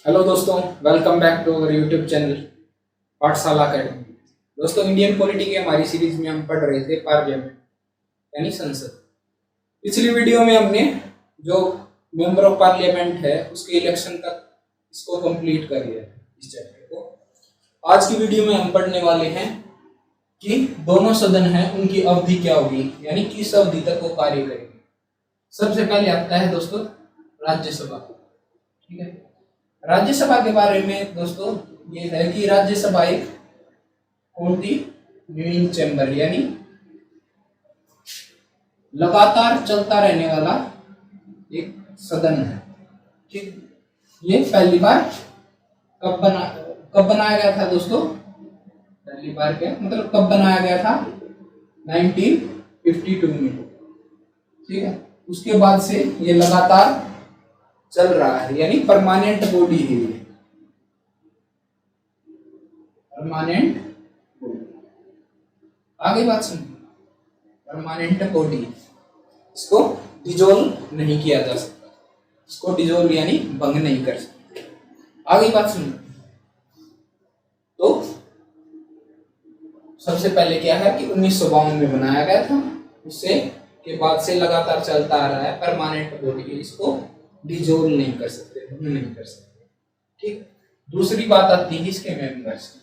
Hello दोस्तों, welcome back to our YouTube channel Pathshala academy. दोस्तों, Indian polity की हमारी सीरीज में हम पढ़ रहे थे पार्लियामेंट यानी संसद। पिछली वीडियो में हमने जो मेंबर ऑफ पार्लियामेंट है उसके इलेक्शन तक इसको कंप्लीट कर लिया है, इस चैप्टर को। आज की वीडियो में हम पढ़ने वाले हैं कि दोनों सदन हैं उनकी अवधि क्या होगी, यानी किस अवधि तक वो कार्य करेंगे। सबसे पहले आता है दोस्तों राज्यसभा। ठीक है, राज्यसभा के बारे में दोस्तों ये है कि राज्यसभा एक कॉन्टिन्यूइंग चैम्बर यानी लगातार चलता रहने वाला एक सदन है। ठीक, ये पहली बार कब बनाया गया था दोस्तों? पहली बार क्या मतलब कब बनाया गया था? 1952 में। ठीक है, उसके बाद से ये लगातार चल रहा है, यानी परमानेंट बॉडी है ये, परमानेंट बॉडी। आगे बात सुनिए, परमानेंट बॉडी, इसको डिजोल्व नहीं किया जा सकता, इसको डिजोल्व यानी भंग नहीं कर सकते। आगे बात सुनिए, तो सबसे पहले क्या है कि 1952 में बनाया गया था, उससे के बाद से लगातार चलता आ रहा है परमानेंट बॉडी, इसको डिजोल्व नहीं कर सकते, भंग नहीं कर सकते। ठीक, दूसरी बात आती है इसके मेंबर्स,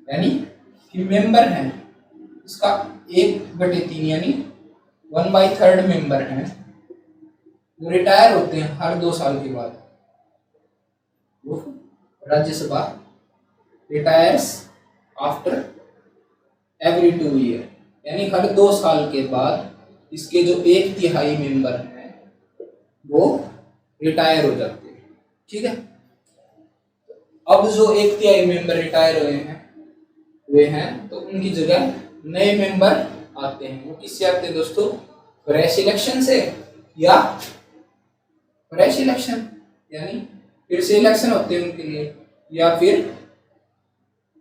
यानी कि मेंबर हैं इसका 1/3 यानी 1/3 मेंबर हैं, वो रिटायर होते हैं हर 2 साल के बाद। वो Rajya Sabha retires after every 2 year, यानी हर 2 साल के बाद इसके जो 1/3 मेंबर हैं वो रिटायर हो जाते हैं। ठीक है, अब जो 1/3 मेंबर रिटायर हुए हैं तो उनकी जगह नए मेंबर आते हैं। वो किससे आते हैं दोस्तों? फ्रेश इलेक्शन से, या फ्रेश इलेक्शन यानी फिर से इलेक्शन होते हैं उनके लिए, या फिर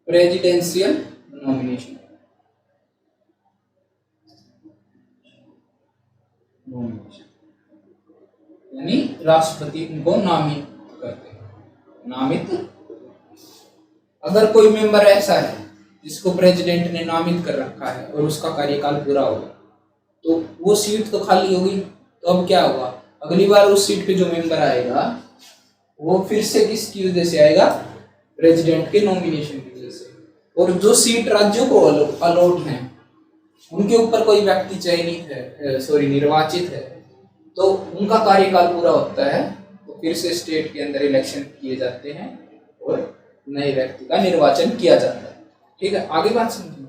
प्रेसिडेंशियल नॉमिनेशन यानी राष्ट्रपति उनको नामित करते हैं। नामित, अगर कोई मेंबर ऐसा है जिसको प्रेसिडेंट ने नामित कर रखा है और उसका कार्यकाल पूरा होगा तो वो सीट तो खाली होगी, तो अब क्या होगा? अगली बार उस सीट पे जो मेंबर आएगा वो फिर से किसकी वजह से आएगा? प्रेसिडेंट के नॉमिनेशन की वजह से। और जो सीट राज्यों को अलॉट है उनके ऊपर कोई व्यक्ति चयनित है, निर्वाचित है, तो उनका कार्यकाल पूरा होता है तो फिर से स्टेट के अंदर इलेक्शन किए जाते हैं और नए व्यक्ति का निर्वाचन किया जाता है। ठीक है, आगे बात समझिए।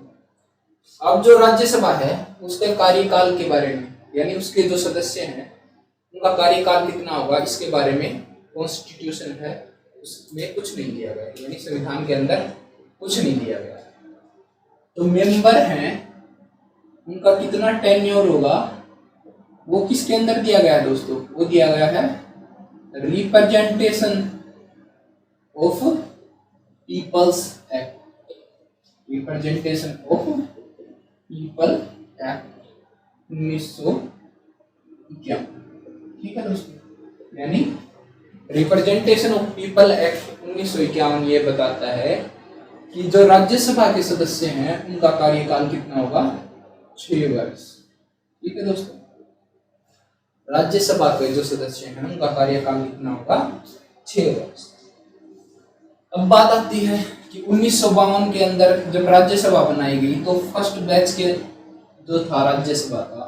अब जो राज्यसभा है उसके कार्यकाल के बारे में, यानी उसके जो सदस्य हैं उनका कार्यकाल कितना होगा, इसके बारे में कॉन्स्टिट्यूशन है उसमें कुछ नहीं दिया गया, यानी संविधान के अंदर कुछ नहीं दिया गया। तो मेंबर हैं उनका कितना टेन्योर होगा वो किसके अंदर दिया गया है दोस्तों? वो दिया गया है representation of peoples act, representation of people act 1951। ठीक है दोस्तों, यानी रिप्रेजेंटेशन ऑफ पीपल एक्ट 1951 ये बताता है कि जो राज्यसभा के सदस्य हैं उनका कार्यकाल कितना होगा? 6 वर्ष। ठीक है दोस्तों, राज्यसभा के जो सदस्य हैं उनका कार्यकाल कितना होगा? 6 वर्ष। अब बात आती है कि 1952 के अंदर जब राज्यसभा बनाई गई तो फर्स्ट बैच के जो था राज्यसभा का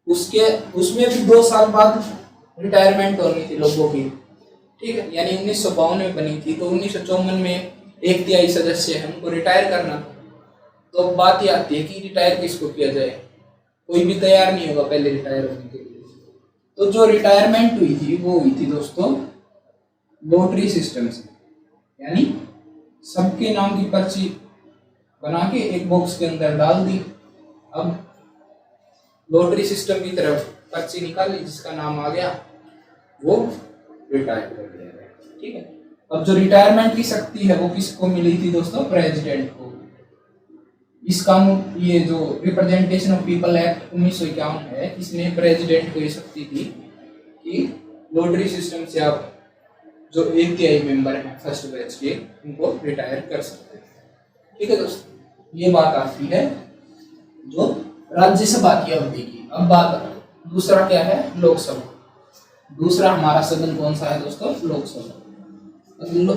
उसमें भी 2 साल बाद रिटायरमेंट होनी थी लोगों की। ठीक है, यानी 1952 में बनी थी तो 1954 में 1/3 सदस्य है उनको रिटायर करना था। तो अब बात ये आती है कि रिटायर किसको किया जाए, कोई भी तैयार नहीं होगा पहले रिटायर होने के लिए। तो जो रिटायरमेंट हुई थी वो हुई थी दोस्तों लॉटरी सिस्टम से, यानी सबके नाम की पर्ची बना के एक बॉक्स के अंदर डाल दी। अब लॉटरी सिस्टम की तरफ पर्ची निकाली, जिसका नाम आ गया वो रिटायर कर दिया गया। ठीक है, अब जो रिटायरमेंट की शक्ति है वो किसको मिली थी दोस्तों? प्रेसिडेंट को। इस कानून, ये जो रिप्रेजेंटेशन ऑफ पीपल एक्ट 1951 है, इसमें प्रेसिडेंट को ये शक्ति थी कि लॉटरी सिस्टम से आप जो API मेंबर हैं फर्स्ट बैच के, उनको रिटायर कर सकते हैं। ठीक है दोस्तों, ये बात आती है जो राज्यसभा की अवधि की। अब बात दूसरा क्या है, लोकसभा। दूसरा हमारा सदन कौन सा है दोस्तों, लोकसभा।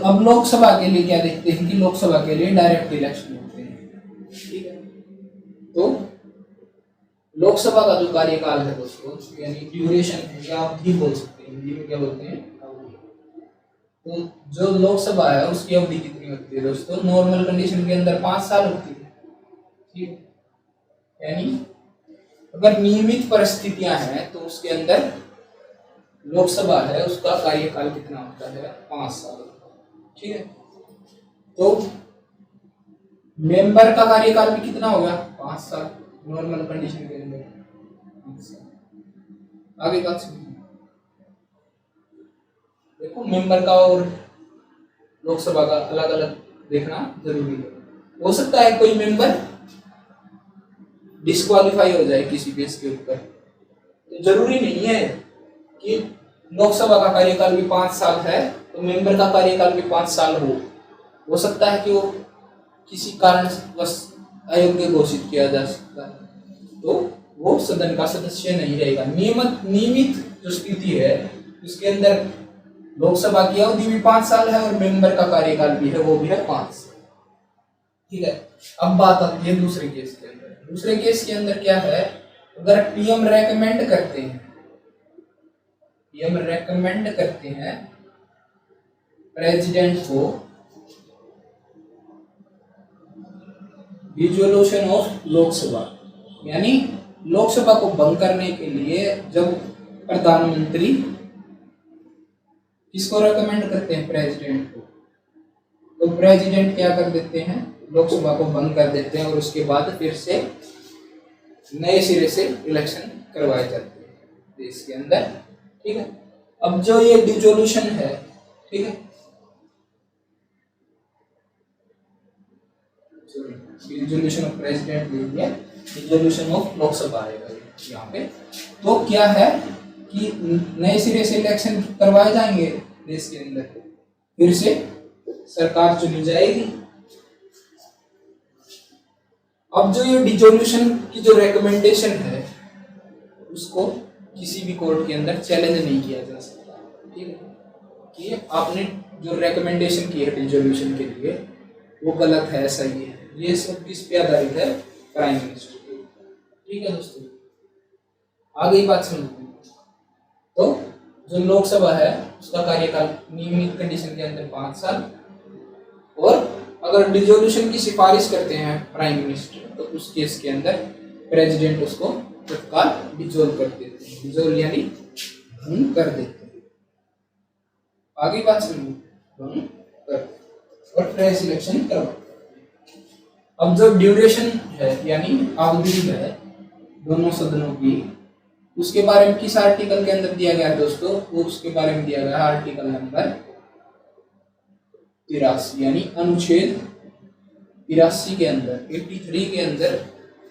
अब लोकसभा के लिए क्या देखते हैं कि लोकसभा के लिए डायरेक्ट इलेक्शन होते हैं। ठीक है, तो लोकसभा का जो कार्यकाल है दोस्तों, यानी ड्यूरेशन या अवधि बोल सकते हैं, हिंदी में क्या बोलते हैं, अवधि। तो जो लोकसभा है उसकी अवधि कितनी होती है दोस्तों, नॉर्मल कंडीशन के अंदर 5 साल होती है। ठीक, यानी अगर नियमित परिस्थितियां हैं तो उसके अंदर लोकसभा है उसका कार्यकाल कितना होता है, 5 साल। ठीक है, तो मेंबर का कार्यकाल भी कितना होगा, 5 साल नॉर्मल कंडीशन के अंदर। आगे का देखो, मेंबर का और लोकसभा का अलग अलग देखना जरूरी है। हो सकता है कोई मेंबर डिस्क्वालीफाई हो जाए किसी केस के ऊपर, तो जरूरी नहीं है कि लोकसभा का कार्यकाल भी 5 साल है तो मेंबर का कार्यकाल भी 5 साल हो सकता है कि वो किसी कारण बस अयोग्य घोषित किया जा सकता है, तो वो सदन का सदस्य नहीं रहेगा। नियमित जो स्थिति है उसके अंदर लोकसभा की अवधि भी 5 साल है और मेंबर का कार्यकाल भी है, वो भी है 5 साल। ठीक है, अब बात आती है दूसरे केस के अंदर। दूसरे केस के अंदर क्या है, अगर पीएम रेकमेंड करते हैं प्रेसिडेंट को डिसोल्यूशन ऑफ लोकसभा, यानी लोकसभा को भंग करने के लिए जब प्रधानमंत्री किसको रेकमेंड करते हैं, प्रेसिडेंट को, तो प्रेसिडेंट क्या कर देते हैं, लोकसभा को भंग कर देते हैं और उसके बाद फिर से नए सिरे से इलेक्शन करवाए जाते हैं देश के अंदर। ठीक है, अब जो ये डिसोल्यूशन है, ठीक है, डिसोल्यूशन ऑफ प्रेसिडेंट ले लिया, डिसोल्यूशन ऑफ लोकसभा आएगा यहाँ पे। तो क्या है कि नए सिरे से इलेक्शन करवाए जाएंगे देश के अंदर, फिर से सरकार चुनी जाएगी। अब जो ये डिसोल्यूशन की जो रिकमेंडेशन है उसको किसी भी कोर्ट के अंदर चैलेंज नहीं किया जा सकता। ठीक है, कि आपने जो रिकमेंडेशन की है डिसोल्यूशन के लिए वो गलत है, सही है, ये सब किस पे आधारित है, प्राइम मिनिस्टर पे। ठीक है दोस्तों, आगे बात सुनते हैं। तो जो लोकसभा है उसका कार्यकाल नियमित कंडीशन के अंदर 5 साल, और अगर डिसोल्यूशन की सिफारिश करते हैं प्राइम मिनिस्टर तो उस केस के अंदर प्रेसिडेंट उसको तत्काल डिसोल्व कर देते हैं, डिसोल्व यानी भंग कर देते हैं। आगे बात सुनिए, भंग कर और फ्रेश इलेक्शन करवाते हैं। अब जो ड्यूरेशन है यानी अवधि है दोनों सदनों की, उसके बारे में किस आर्टिकल के अंदर दिया गया है दोस्तों, वो उसके बारे में दिया गया है आर्टिकल नंबर 83, यानी अनुच्छेद 83 के अंदर, 83 के अंदर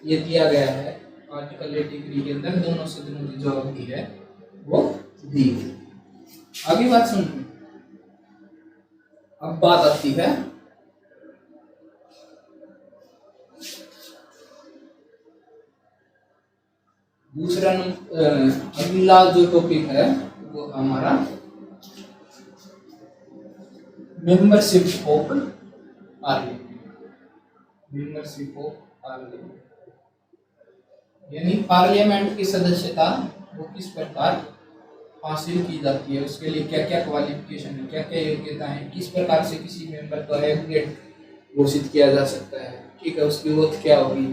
ये दिया गया है। आर्टिकल 83 के अंदर दोनों सदनों की जो अवधि है वो दी गई। आगे बात सुनिए, अब बात आती है दूसरा अगला जो टॉपिक है वो हमारा membership of parliament. Membership of parliament यानी पार्लियामेंट की सदस्यता वो किस प्रकार हासिल की जाती है, उसके लिए क्या क्या क्वालिफिकेशन है, क्या क्या योग्यता है, किस प्रकार से किसी मेंबर को एग्रीगेट घोषित किया जा सकता है। ठीक है, उसकी ओथ क्या होगी,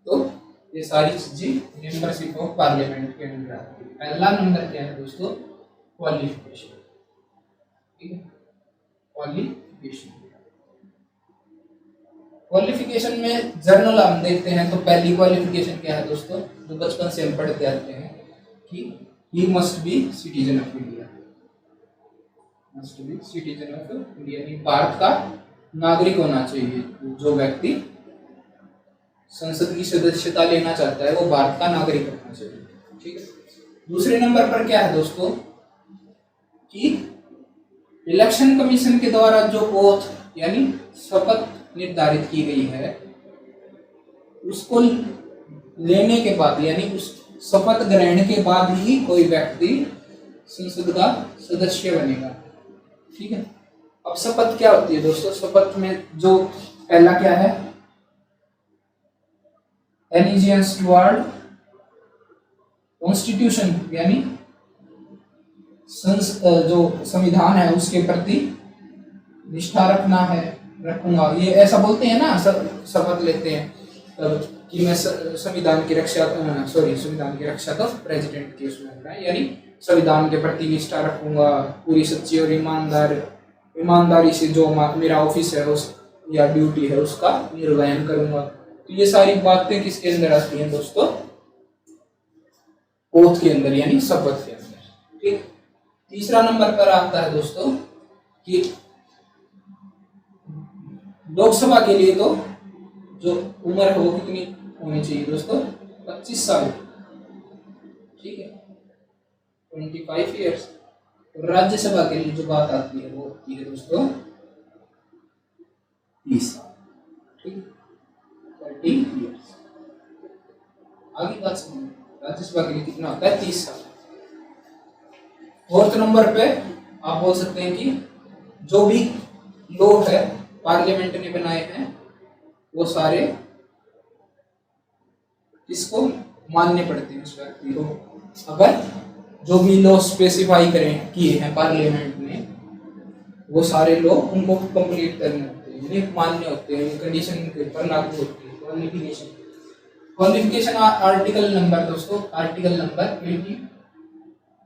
तो ये सारी चीजें मेंबरशिप ऑफ पार्लियामेंट के अंदर आती है। पहला नंबर क्या है दोस्तों, क्वालिफिकेशन। ठीक है, क्वालिफिकेशन में जर्नल हम देखते हैं तो पहली क्वालिफिकेशन क्या है दोस्तों, जो बचपन से हम पढ़ते आते हैं कि he must be citizen of India, must be citizen of India, यानी भारत का नागरिक होना चाहिए। जो व्यक्ति संसद की सदस्यता लेना चाहता है वो भारत का नागरिक होना चाहिए। ठीक है, दूसरे नंबर पर क्या है दोस्तों कि इलेक्शन कमीशन के द्वारा जो ओथ यानी शपथ निर्धारित की गई है उसको लेने के बाद यानी उस शपथ ग्रहण के बाद ही कोई व्यक्ति संसद का सदस्य बनेगा। ठीक है। अब शपथ क्या होती है दोस्तों? शपथ में जो पहला क्या है, एलिजियंस टुवर्ड कॉन्स्टिट्यूशन यानी जो संविधान है उसके प्रति निष्ठा रखना है, रखूंगा। ये ऐसा बोलते हैं ना, शपथ लेते हैं कि मैं संविधान की रक्षा संविधान की रक्षा तो प्रेसिडेंट की उसमें होता है, यानी संविधान के प्रति निष्ठा रखूंगा, पूरी सच्ची और ईमानदारी से जो मेरा ऑफिस है उस या ड्यूटी है उसका निर्वहन करूंगा। तो ये सारी बातें किसके अंदर आती हैं दोस्तों? ओथ के अंदर यानी शपथ के अंदर। ठीक। तीसरा नंबर पर आता है दोस्तों कि लोकसभा के लिए तो जो उम्र है वो कितनी होनी चाहिए दोस्तों? 25 साल। ठीक है, 25 ईयर्स। और राज्यसभा के लिए जो बात आती है वो होती है दोस्तों 30 साल। ठीक है, 30 ईयर्स। आगे बात सुनिए, राज्यसभा के लिए कितना होता है? 30 साल। फोर्थ नंबर पे आप बोल सकते हैं कि जो भी लॉ है पार्लियामेंट ने बनाए हैं वो सारे किसको मानने पड़ते हैं? उस व्यक्ति को। अगर जो भी लॉ स्पेसिफाई करें किए हैं पार्लियामेंट ने वो सारे लॉ उनको कंप्लीट करने होते हैं, यानी मान्य होते हैं, कंडीशन के ऊपर लागू होती है। क्वालिफिकेशन आर्टिकल नंबर दोस्तों, आर्टिकल नंबर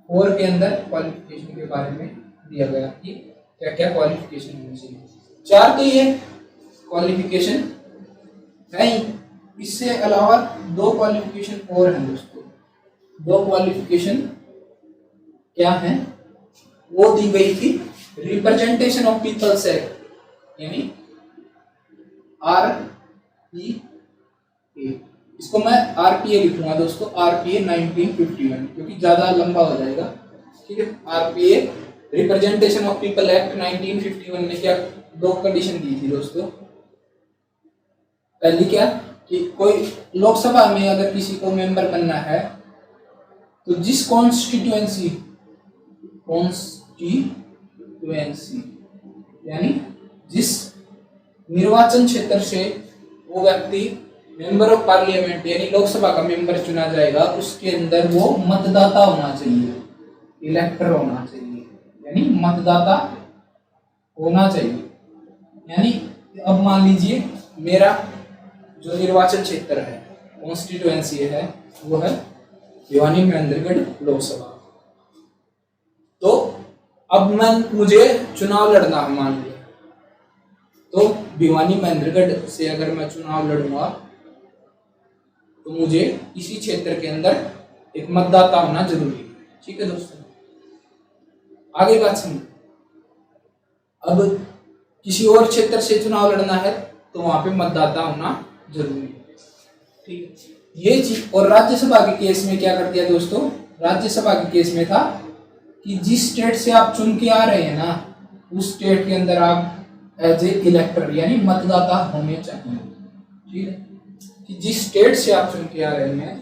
24 के अंदर क्वालिफिकेशन के बारे में दिया गया कि क्या क्या क्वालिफिकेशन होनी चाहिए। 4 तो ये क्वालिफिकेशन है ही, इससे अलावा 2 क्वालिफिकेशन और हैं दोस्तों। 2 क्वालिफिकेशन क्या है वो दी गई थी रिप्रेजेंटेशन ऑफ पीपल्स एक्ट यानी RPA। इसको मैं RPA लिखूंगा दोस्तों, RPA 1951, क्योंकि ज्यादा लंबा हो जाएगा। ठीक है, RPA representation of people act 1951 ने क्या 2 कंडीशन दी थी दोस्तों। पहली क्या कि कोई लोकसभा में अगर किसी को मेंबर बनना है तो जिस कॉन्स्टिट्यूएंसी यानी जिस निर्वाचन क्षेत्र से वो व्यक्ति मेंबर ऑफ पार्लियामेंट यानी लोकसभा का मेंबर चुना जाएगा उसके अंदर वो मतदाता होना चाहिए, इलेक्टर होना चाहिए, यानी मतदाता होना चाहिए। यानी अब मान लीजिए मेरा जो निर्वाचन क्षेत्र है कॉन्स्टिट्यूएंसी है वो है भिवानी महेंद्रगढ़ लोकसभा। तो अब मुझे चुनाव लड़ना है, मान लिया तो भिवानी महेंद्रगढ़ से अगर मैं चुनाव लड़ूंगा तो मुझे इसी क्षेत्र के अंदर एक मतदाता होना जरूरी है। ठीक है दोस्तों, आगे बात सुनिए। अब किसी और क्षेत्र से चुनाव लड़ना है तो वहां पे मतदाता होना जरूरी है। ठीक है, ये चीज। और राज्यसभा के केस में क्या कर दिया दोस्तों? राज्यसभा के केस में था कि जिस स्टेट से आप चुन के आ रहे हैं ना उस स्टेट के अंदर आप एज ए इलेक्टर यानी मतदाता होने चाहिए। ठीक है, कि जिस स्टेट से आप चुन के आ रहे हैं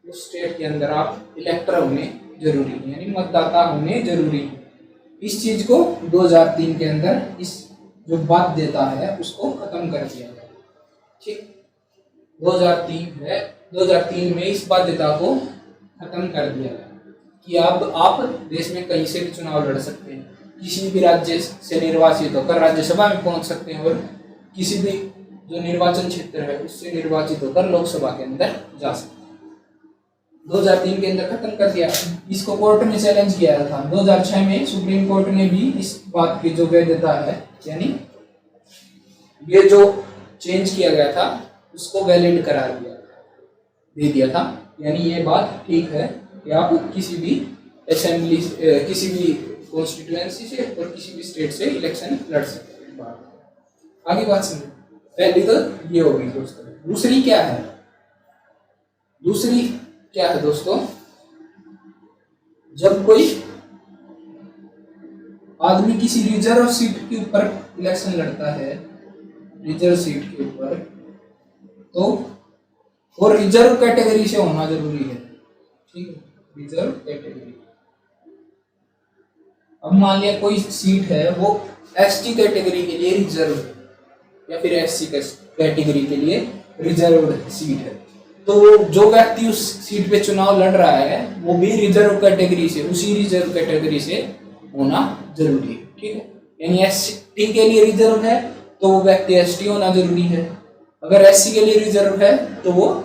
उस स्टेट के अंदर आप इलेक्टर होने जरूरी है, यानी मतदाता होने जरूरी है। इस चीज को 2003 के अंदर इस जो बाध्यता है उसको खत्म कर दिया गया। ठीक, 2003 है, 2003 में इस बाध्यता को खत्म कर दिया गया कि अब आप देश में कहीं से भी चुनाव लड़ सकते हैं, किसी भी राज्य से निर्वाचित होकर राज्यसभा में पहुंच सकते हैं और किसी भी जो निर्वाचन क्षेत्र है उससे निर्वाचित होकर लोकसभा के अंदर जा सकते हैं। 2003 के अंदर खत्म कर दिया। इसको कोर्ट में चैलेंज किया था। 2006 में सुप्रीम कोर्ट ने भी इस बात की जो वैधता है यानी ये जो चेंज किया गया था उसको वैलिड करार दे दिया था, यानी ये बात ठीक है कि आप किसी भी असेंबली किसी भी कॉन्स्टिट्यूएंसी से और किसी भी स्टेट से इलेक्शन लड़ सकते हैं। आगे बात सुनिए। पहली तो ये हो गई दोस्तों। दूसरी क्या है? दूसरी क्या है दोस्तों? जब कोई आदमी किसी रिजर्व सीट के ऊपर इलेक्शन लड़ता है, रिजर्व सीट के ऊपर, तो वो रिजर्व कैटेगरी से होना जरूरी है, ठीक है, रिजर्व कैटेगरी। अब मान लिया कोई सीट है वो एसटी कैटेगरी के लिए रिजर्व है या फिर एससी कैटेगरी के लिए रिजर्व सीट है, तो जो व्यक्ति उस सीट पे चुनाव लड़ रहा है वो भी रिजर्व कैटेगरी से, उसी रिजर्व कैटेगरी से होना जरूरी है, ठीक है। यानी एसटी के लिए रिजर्व है तो वो व्यक्ति एसटी होना जरूरी है, अगर एससी के लिए रिजर्व है तो वो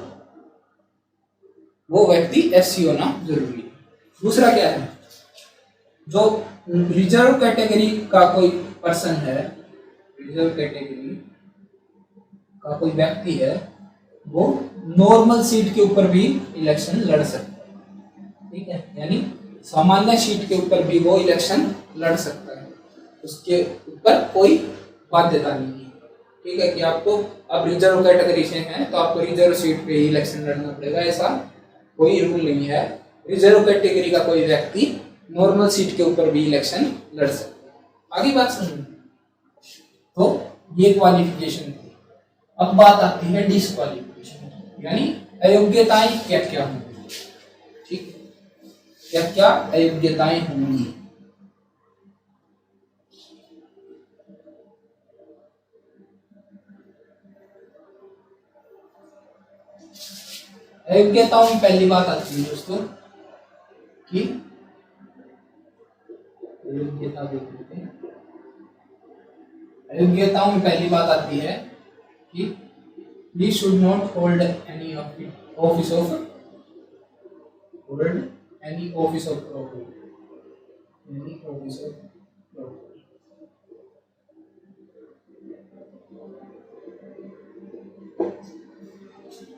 व्यक्ति एससी होना जरूरी है। दूसरा क्या है, जो रिजर्व कैटेगरी का कोई पर्सन है, रिजर्व कैटेगरी का कोई व्यक्ति है, वो नॉर्मल सीट के ऊपर भी इलेक्शन लड़ सकता है, ठीक है, यानी सामान्य सीट के ऊपर भी वो इलेक्शन लड़ सकता है, उसके ऊपर कोई बाध्यता नहीं है, ठीक है, कि आपको अब रिजर्व कैटेगरी से हैं तो आपको रिजर्व सीट पे ही इलेक्शन लड़ना पड़ेगा, ऐसा कोई रूल नहीं है। रिजर्व कैटेगरी का कोई व्यक्ति नॉर्मल सीट के ऊपर भी इलेक्शन लड़ सकता है। आगे बात समझो, तो ये क्वालिफिकेशन थी। अब बात आती है डिस्क्वालिफिकेशन, यानी अयोग्यताएं क्या क्या होंगी, ठीक, क्या क्या अयोग्यताएं होंगी। अयोग्यताओं में पहली बात आती है दोस्तों कि अयोग्यता देख लेते हैं। अयोग्यताओं में पहली बात आती है कि we should not hold any office of profit, any office of profit, any office of profit।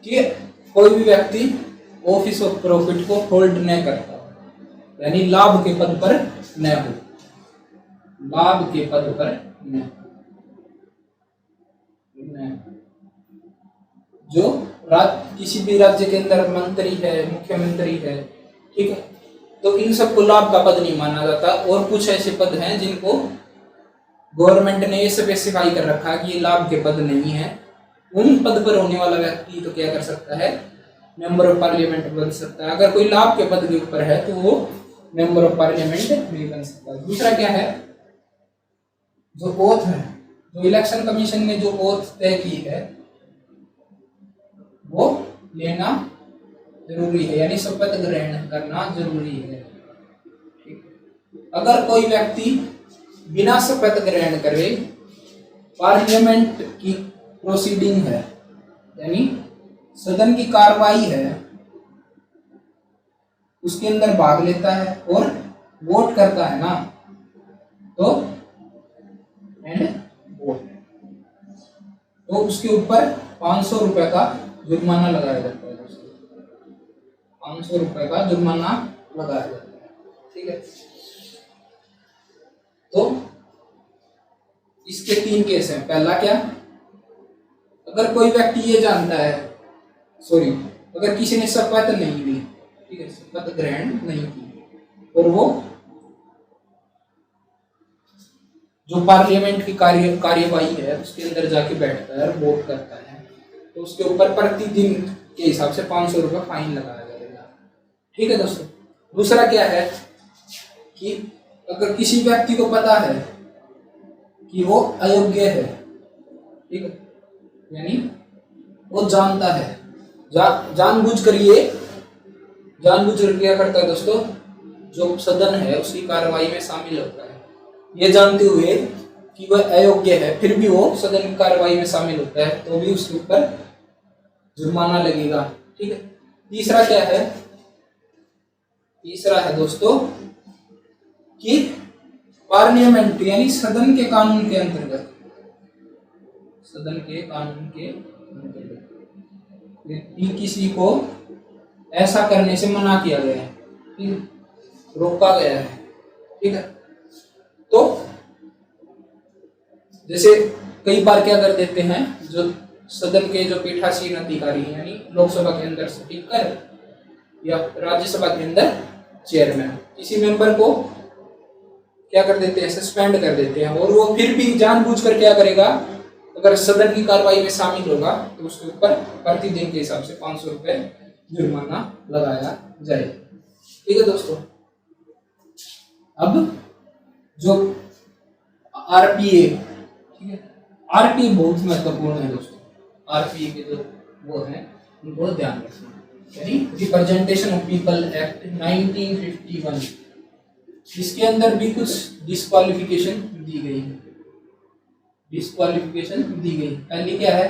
कि कोई भी व्यक्ति ऑफिस ऑफ प्रॉफिट को होल्ड नहीं करता, यानी लाभ के पद पर न हो, लाभ के पद पर न, जो किसी भी राज्य के अंदर मंत्री है, मुख्यमंत्री है, ठीक है, तो इन सबको लाभ का पद नहीं माना जाता। और कुछ ऐसे पद हैं जिनको गवर्नमेंट ने ये स्पेसिफाई कर रखा है कि ये लाभ के पद नहीं है, उन पद पर होने वाला व्यक्ति तो क्या कर सकता है, मेंबर ऑफ पार्लियामेंट बन सकता है। अगर कोई लाभ के पद के ऊपर है तो वो मेंबर ऑफ पार्लियामेंट नहीं बन सकता। दूसरा क्या है, जो ओथ है, जो इलेक्शन कमीशन ने जो ओथ तय की है वो लेना जरूरी है, यानी शपथ ग्रहण करना जरूरी है, ठीक। अगर कोई व्यक्ति बिना शपथ ग्रहण करे पार्लियामेंट की प्रोसीडिंग है, यानी सदन की कार्रवाई है, उसके अंदर भाग लेता है और वोट करता है ना, तो एंड वोट, तो उसके ऊपर 500 रुपए का जुर्माना लगाया जाता है दोस्तों, 500 रुपए का जुर्माना लगाया जाता है, ठीक है। तो इसके 3 केस हैं। पहला क्या, अगर कोई व्यक्ति ये जानता है, अगर किसी ने शपथ नहीं ली, ठीक है, शपथ ग्रहण नहीं की, और वो जो पार्लियामेंट की कार्यवाही है उसके अंदर जाके बैठता है और वोट करता है, तो उसके ऊपर प्रतिदिन के हिसाब से 500 रुपये फाइन लगाया जाएगा, ठीक है दोस्तों। दूसरा क्या है कि अगर किसी व्यक्ति को पता है कि वो अयोग्य है, ठीक है, यानी वो जानता है, जानबूझकर क्या करता है दोस्तों, जो सदन है उसकी कार्रवाई में शामिल होता है, ये जानते हुए कि वह अयोग्य है, फिर भी वो सदन की कार्रवाई में शामिल होता है, तो भी उसके ऊपर जुर्माना लगेगा, ठीक है। तीसरा क्या है, तीसरा है दोस्तों कि पार्लियामेंट यानी सदन के कानून के अंतर्गत, सदन के कानून के अंतर्गत किसी को ऐसा करने से मना किया गया है, रोका गया है, ठीक है। तो जैसे कई बार क्या कर देते हैं, जो सदन के जो पीठासीन अधिकारी हैं, यानी लोकसभा के अंदर स्पीकर या राज्यसभा के अंदर चेयरमैन, किसी मेंबर को क्या कर देते हैं, सस्पेंड कर देते हैं। और वो फिर भी जानबूझकर क्या करेगा, अगर सदन की कार्रवाई में शामिल होगा तो उसके ऊपर प्रतिदिन के हिसाब से 500 रुपए जुर्माना लगाया जाए। ठीक है दोस्तों। अब जो आरपीए, ठीक है, आरपीए बहुत महत्वपूर्ण है दोस्तों। आरपीए के जो वो है उनको ध्यान रखना, यानी रिप्रेजेंटेशन ऑफ पीपल एक्ट 1951। इसके अंदर भी कुछ डिस्क्वालिफिकेशन दी गई है। डिस्क्वालिफिकेशन दी गई, पहली क्या है,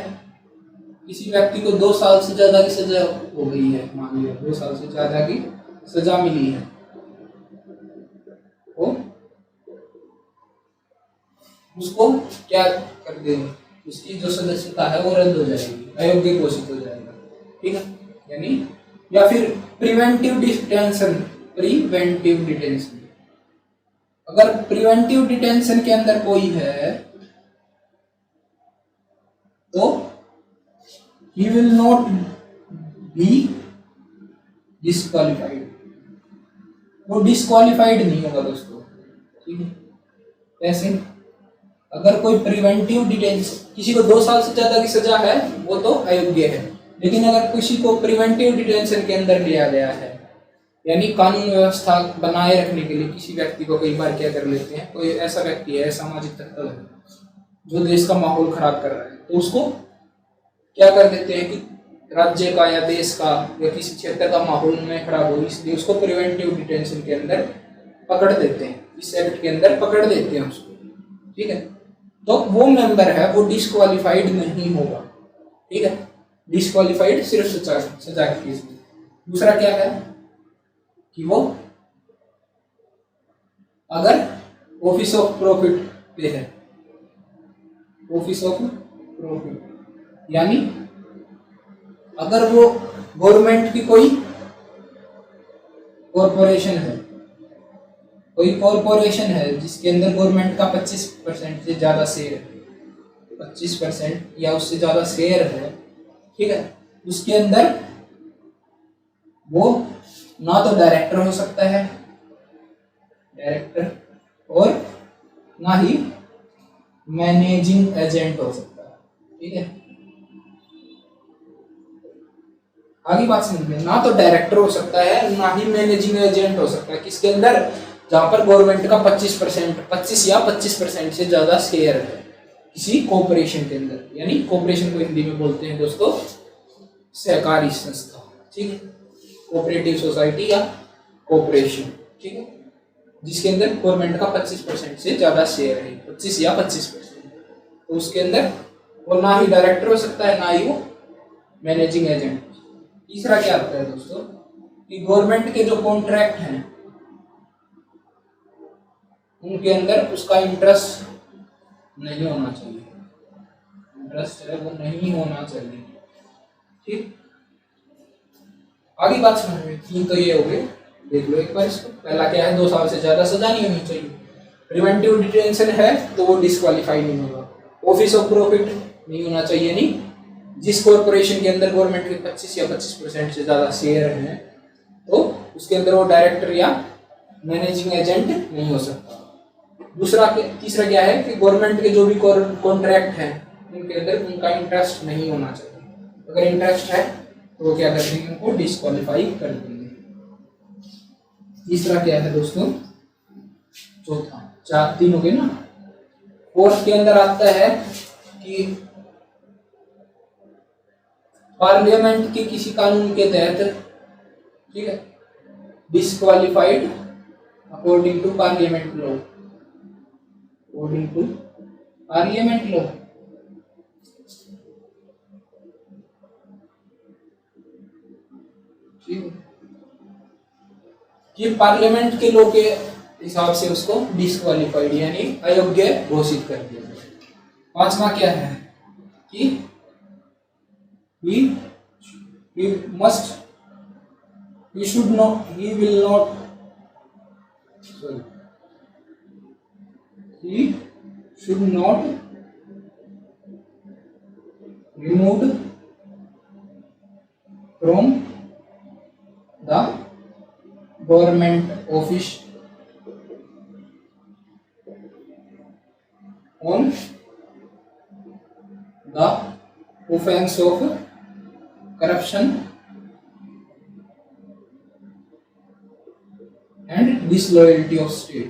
किसी व्यक्ति को 2 साल से ज्यादा की सजा हो गई है, मान लिया 2 साल से ज्यादा की सजा मिली है, तो उसको क्या कर देंगे, उसकी जो सदस्यता है वो रद्द हो जाएगी, अयोग्य घोषित हो जाएगा। ठीक है, यानी या फिर प्रिवेंटिव डिटेंशन, प्रिवेंटिव डिटेंशन, अगर प्रिवेंटिव डिटेंशन के अंदर कोई है तो he will not be disqualified, वो डिस्क्वालिफाइड नहीं होगा दोस्तों। ठीक है, कैसे, अगर कोई प्रिवेंटिव डिटेंशन, किसी को 2 साल से ज्यादा की सजा है वो तो अयोग्य है, लेकिन अगर किसी को प्रिवेंटिव डिटेंशन के अंदर लिया गया है, यानी कानून व्यवस्था बनाए रखने के लिए किसी व्यक्ति को कई बार क्या कर लेते हैं, कोई ऐसा व्यक्ति है, सामाजिक तत्व है जो देश का माहौल खराब कर रहा है, तो उसको क्या कर देते हैं कि राज्य का या देश का या किसी क्षेत्र का माहौल में खराब हो, इसलिए उसको प्रिवेंटिव डिटेंशन के अंदर पकड़ देते हैं, इस एक्ट के अंदर पकड़ देते हैं उसको। ठीक है, तो वो मेंबर है वो डिस्क्वालिफाइड नहीं होगा। ठीक है, डिस्क्वालिफाइड सिर्फ सजा के केस में। दूसरा क्या है कि वो अगर ऑफिस ऑफ प्रॉफिट पे है, ऑफिस ऑफ प्रॉफिट यानी अगर वो गवर्नमेंट की कोई कॉरपोरेशन है, कोई कॉरपोरेशन है जिसके अंदर गवर्नमेंट का 25% से ज्यादा शेयर है, 25% या उससे ज्यादा शेयर है, ठीक है, उसके अंदर वो ना तो डायरेक्टर हो सकता है, डायरेक्टर, और ना ही मैनेजिंग एजेंट हो सकता है। ठीक है, आगे बात समझ, ना तो डायरेक्टर हो सकता है ना ही मैनेजिंग एजेंट हो सकता है, किसके अंदर, जहां पर गवर्नमेंट का 25% या 25% से ज्यादा शेयर है किसी कॉर्पोरेशन के अंदर, यानी कॉर्पोरेशन को हिंदी में बोलते हैं दोस्तों सहकारी संस्था। ठीक है, कोऑपरेटिव सोसाइटी या कॉर्पोरेशन, ठीक है, जिसके अंदर गवर्नमेंट का 25% से ज्यादा शेयर है, 25 या 25%, तो उसके अंदर वो ना ही डायरेक्टर हो सकता है ना ही वो मैनेजिंग एजेंट। तीसरा क्या आता है दोस्तों कि गवर्नमेंट के जो कॉन्ट्रैक्ट हैं उनके अंदर उसका इंटरेस्ट नहीं होना चाहिए, इंटरेस्ट है वो नहीं होना चाहिए। ठीक, आगे बात समझ में, 3 तो ये हो गए, देख लो एक बार इसको। पहला क्या है, 2 साल से ज्यादा सजा नहीं होनी चाहिए, प्रिवेंटिव डिटेंशन है तो वो डिस्क्वालीफाई नहीं होगा, ऑफिस ऑफ प्रॉफिट नहीं होना चाहिए, नहीं, जिस कॉर्पोरेशन के अंदर गवर्नमेंट के 25 या 25% से ज्यादा शेयर हैं तो उसके अंदर वो डायरेक्टर या मैनेजिंग एजेंट नहीं हो सकता। तीसरा क्या है कि गवर्नमेंट के जो भी कॉन्ट्रैक्ट हैं उनके अंदर उनका इंटरेस्ट नहीं होना चाहिए, अगर इंटरेस्ट है तो वो क्या कर देंगे, उनको डिस्क्वालीफाई कर देंगे। तीसरा क्या है दोस्तों, चौथा, 3 हो गए ना। फोर्थ के अंदर आता है कि पार्लियामेंट के किसी कानून के तहत, ठीक है, disqualified according to parliament law, according to parliament law, ये पार्लियामेंट के लॉ के हिसाब से उसको डिस्क्वालिफाइड यानी अयोग्य घोषित कर दिया। 5वां क्या है कि he must, he should not, he will not, sorry, he should not removed from the government office offence of corruption and disloyalty of state.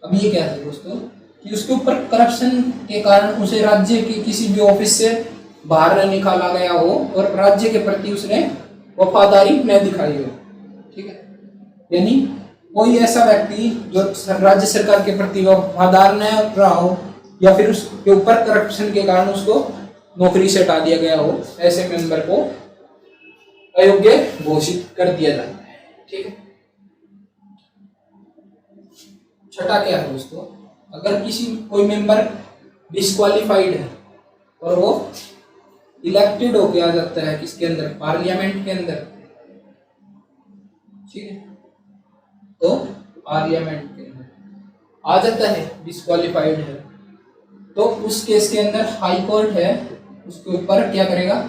अब ये क्या है दोस्तों कि उसके ऊपर करप्शन के कारण उसे राज्य के किसी भी ऑफिस से बाहर न निकाला गया हो और राज्य के प्रति उसने वफादारी न दिखाई हो, ठीक है। यानी कोई ऐसा व्यक्ति जो राज्य सरकार के प्रति वफादार न रहा हो या फिर उसके ऊपर करप्शन के कारण उसको नौकरी से हटा दिया गया हो, ऐसे मेंबर को अयोग्य घोषित कर दिया जाता है, ठीक है। छठा क्या है दोस्तों, अगर कोई मेंबर डिस्क्वालिफाइड है और वो इलेक्टेड होके आ जाता है किसके अंदर, पार्लियामेंट के अंदर, ठीक है, तो पार्लियामेंट के अंदर आ जाता है, डिस्क्वालिफाइड है, तो उस केस के अंदर हाई कोर्ट है उसके ऊपर क्या करेगा,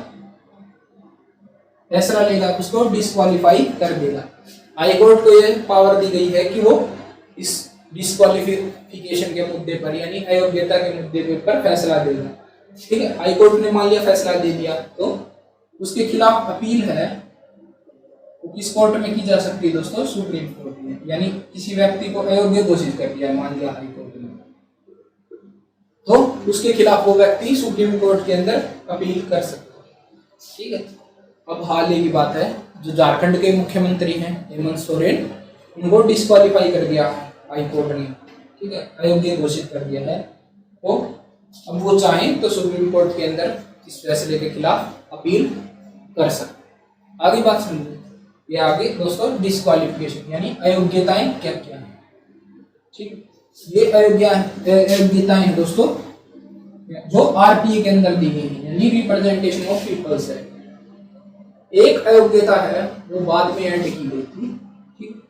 फैसला लेगा, उसको डिस्क्वालीफाई कर देगा। हाई कोर्ट को यह पावर दी गई है कि वो इस डिस्क्वालिफिकेशन के मुद्दे पर यानी अयोग्यता के मुद्दे के ऊपर फैसला देगा, ठीक है। हाई कोर्ट ने मान लिया फैसला दे दिया तो उसके खिलाफ अपील है तो किस कोर्ट में की जा सकती है दोस्तों, सुप्रीम कोर्ट में। यानी किसी व्यक्ति को अयोग्य घोषित कर दिया मान लिया हाई कोर्ट ने, तो उसके खिलाफ वो व्यक्ति सुप्रीम कोर्ट के अंदर अपील कर सकता है, ठीक है। अब हाल ही की बात है, जो झारखंड के मुख्यमंत्री हैं हेमंत सोरेन, उनको डिस्क्वालीफाई कर दिया हाई कोर्ट ने, ठीक है, अयोग्य घोषित कर दिया है। तो अब वो चाहें तो सुप्रीम कोर्ट के अंदर इस फैसले के खिलाफ अपील कर सकते। आगे बात समझिए, ये आगे दोस्तों डिस्क्वालिफिकेशन यानी अयोग्यताएं क्या क्या है, ठीक। ये अयोग्यताएं हैं दोस्तों जो आरटीए के अंदर दी गई है, यानी रिप्रेजेंटेशन ऑफ पीपल्स है। एक अयोग्यता है वो बाद में ऐड की गई थी, ठीक,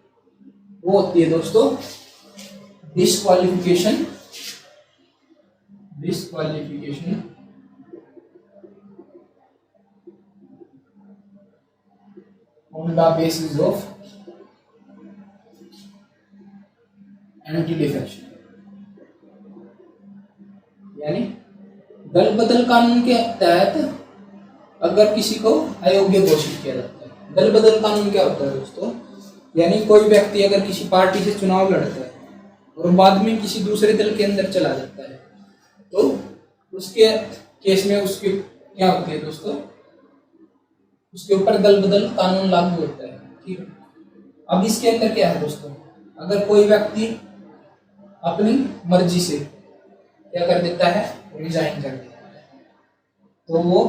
वो होती है दोस्तों disqualification on the basis of anti defection, यानी दल बदल कानून के तहत अगर किसी को अयोग्य घोषित किया जाता है। दल बदल कानून क्या होता है दोस्तों, यानी कोई व्यक्ति अगर किसी पार्टी से चुनाव लड़ता है और बाद में किसी दूसरे दल के अंदर चला जाता है तो उसके केस में उसकी क्या होती है दोस्तों, उसके ऊपर दल बदल कानून लागू होता है, ठीक है। अब इसके अंदर क्या है दोस्तों, अगर कोई व्यक्ति अपनी मर्जी से क्या कर देता है, रिजाइन कर देता है, तो वो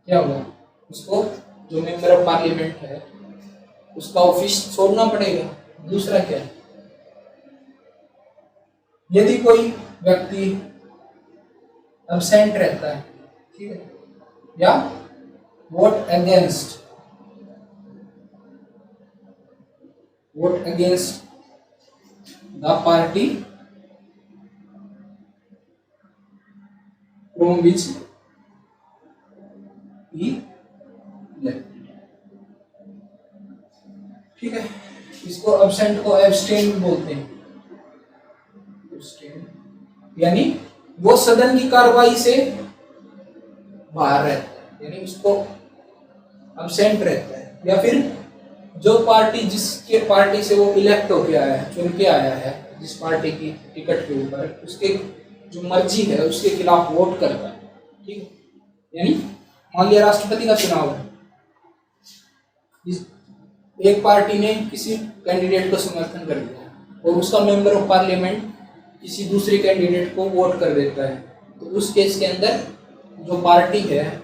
क्या हुआ, उसको जो मेंबर ऑफ पार्लियामेंट है उसका ऑफिस छोड़ना पड़ेगा। दूसरा क्या है, यदि कोई व्यक्ति एब्सेंट रहता है, ठीक है, या vote against the party from which he elected, ठीक है। इसको एब्सेंट को एब्सटेन बोलते हैं, यानी वो सदन की कार्रवाई से बाहर रहता है, यानी उसको एब्सेंट रहता है। या फिर जो पार्टी जिसके पार्टी से वो इलेक्ट होके आया है, चुन के आया है, जिस पार्टी की टिकट के ऊपर उसके जो मर्जी है उसके खिलाफ वोट करता है, ठीक है। यानी मान लिया राष्ट्रपति का चुनाव है, एक पार्टी ने किसी कैंडिडेट को समर्थन कर दिया और उसका मेंबर ऑफ पार्लियामेंट किसी दूसरे कैंडिडेट को वोट कर देता है, तो उस केस के अंदर जो पार्टी है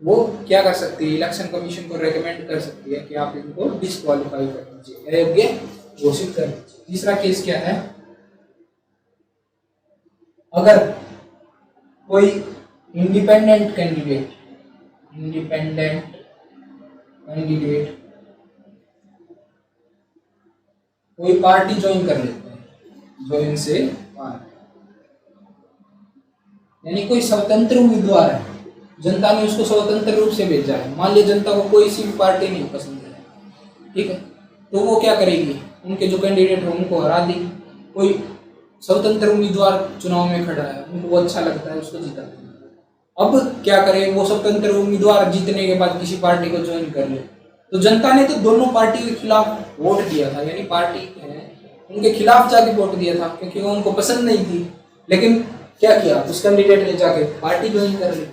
वो क्या कर सकती है, इलेक्शन कमीशन को रेकमेंड कर सकती है कि आप इनको डिस्क्वालीफाई कर दीजिए, अयोग्य घोषित कर दीजिए। तीसरा केस क्या है, अगर कोई इंडिपेंडेंट कैंडिडेट कोई पार्टी ज्वाइन कर लेता है, ज्वाइन से यानी कोई स्वतंत्र उम्मीदवार है, जनता ने उसको स्वतंत्र रूप से भेजा है। मान लिया जनता को कोई सी भी पार्टी नहीं पसंद है, ठीक है, तो वो क्या करेगी, उनके जो कैंडिडेट है उनको हरा देगी। कोई स्वतंत्र उम्मीदवार चुनाव में खड़ा है, उनको वो अच्छा लगता है, उसको जिता देगी, अब क्या करें, वो स्वतंत्र उम्मीदवार जीतने के बाद किसी पार्टी को ज्वाइन कर ले, तो जनता ने तो दोनों पार्टी के खिलाफ वोट दिया था, यानी पार्टी है उनके खिलाफ जाके वोट दिया था क्योंकि वो उनको पसंद नहीं थी। लेकिन क्या किया, उस कैंडिडेट ने जाके पार्टी ज्वाइन कर ली।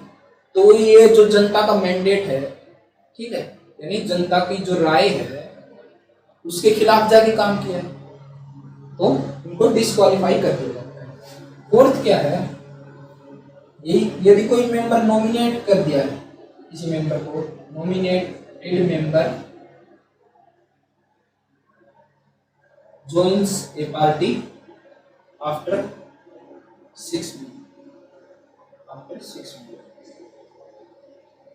तो ये जो जनता का मैंडेट है, ठीक है, यानी जनता की जो राय है उसके खिलाफ जाके काम किया है, तो उनको डिस्क्वालीफाई कर दिया जाता है। फोर्थ क्या है, यही यदि कोई मेंबर नॉमिनेट कर दिया है, किसी मेंबर को nominated member joins a party after 6 months,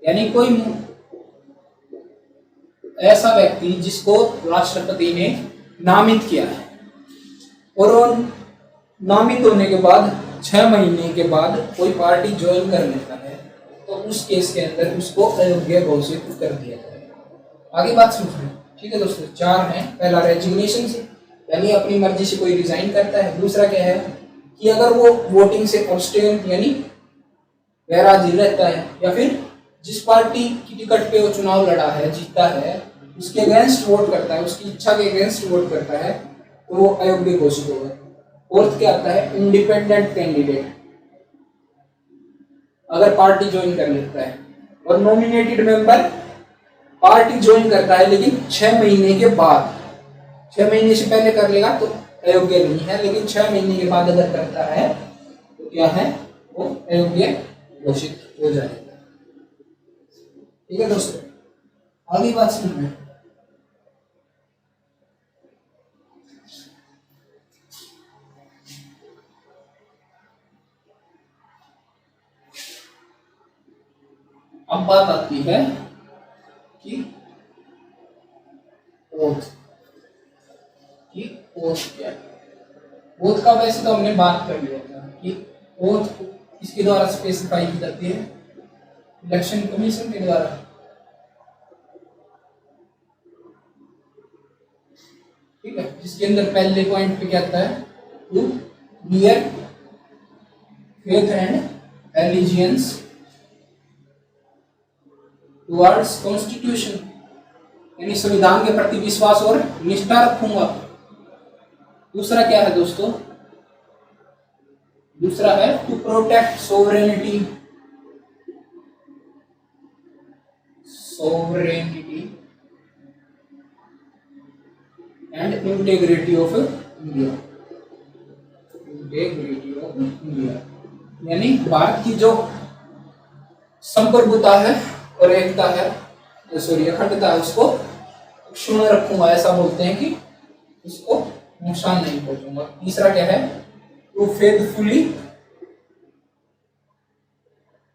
यानी कोई ऐसा व्यक्ति जिसको राष्ट्रपति ने नामित किया है और वो नामित होने के बाद 6 महीने के बाद कोई पार्टी ज्वाइन कर लेता है, तो उस केस के अंदर उसको अयोग्य घोषित कर दिया जाएगा। आगे बात सुनिए, ठीक है दोस्तों। 4 है, पहला रेजिग्नेशन से, यानी अपनी मर्जी से कोई रिजाइन करता है। दूसरा क्या है कि अगर वो वोटिंग से अब्सटेन यानी गैरहाजिर रहता है, या फिर जिस पार्टी की टिकट पे वो चुनाव लड़ा है, जीता है, उसके अगेंस्ट वोट करता है, उसकी इच्छा के अगेंस्ट वोट करता है, तो वो अयोग्य घोषित होगा। फोर्थ क्या आता है, इंडिपेंडेंट कैंडिडेट, अगर पार्टी ज्वाइन कर लेता है। और नॉमिनेटेड मेंबर पार्टी ज्वाइन करता है लेकिन 6 महीने के बाद, 6 महीने से पहले कर लेगा तो अयोग्य नहीं है, लेकिन 6 महीने के बाद अगर करता है तो क्या है, वो अयोग्य घोषित हो जाएगा। ठीक है दोस्तों, आगे बात सुनिए। अब बात आती है कि ओथ की ओथ क्या है। ओथ का वैसे तो हमने बात कर लिया था कि ओथ किसके द्वारा स्पेसिफाई की जाती है, इलेक्शन कमीशन के द्वारा। ठीक है, जिसके अंदर पहले पॉइंट पे क्या आता है, to bear faith and allegiance towards constitution, यानी संविधान के प्रति विश्वास और निष्ठा रखूंगा। दूसरा क्या है दोस्तों, दूसरा है to protect sovereignty and integrity of India, यानी भारत की जो संप्रभुता है और एकता है, सॉरी अखंडता है, उसको क्षुण्ण रखूंगा, ऐसा बोलते हैं कि उसको नुकसान नहीं पहुंचूंगा। तीसरा क्या है, to faithfully